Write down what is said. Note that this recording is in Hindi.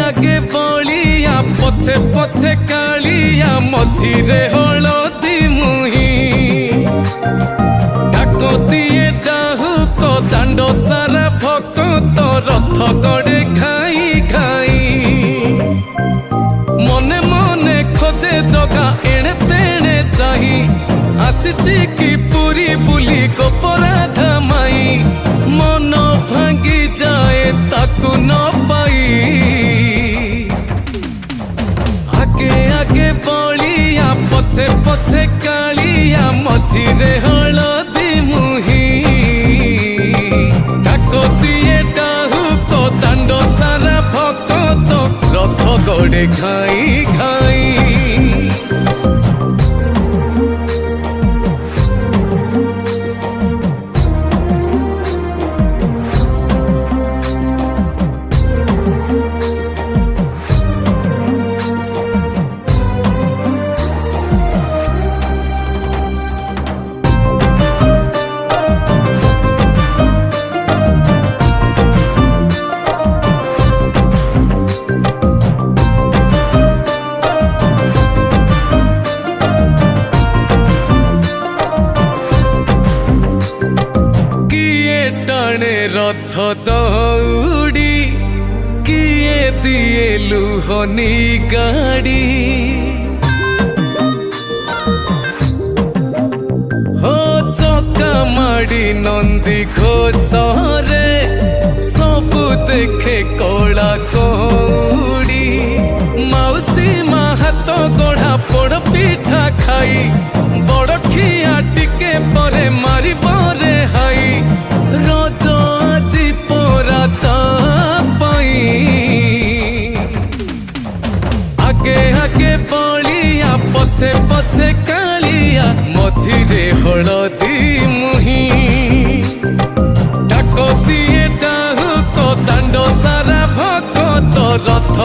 आगे बलिया पछे पछे कालिया मझिरे हलदी मुही डाकतिए डाहुक दांड सारा भक्त रथ गड़े खाई खाई मने मने खोजे जगा एणे तेणे चाही आसिची की पूरी बुली गोपराधा माई मन भांगी जाए ताकू न पाई आगे आगे बलिया पछे पछे कालिया मझिरे हलदी मुही डाकतिए डाहुक दांड सारा भक्त रथ गड़े खाई खाई रथ दौड़ी किए दिए लुहनी गाड़ी हो चका माड़ी नंदी घोषरे सबु देखे कला कौड़ी मौसी माँ हाथ गढ़ा पोड़ पिठा खाई बड़ खिया टिके परे मारी बरे हाई रज আজি पोरा तापाई आगे आगे बलिया पछे पछे कालिया मझिरे हलदी मुही डाकतिए डाहुक दांड सारा भक्त रथ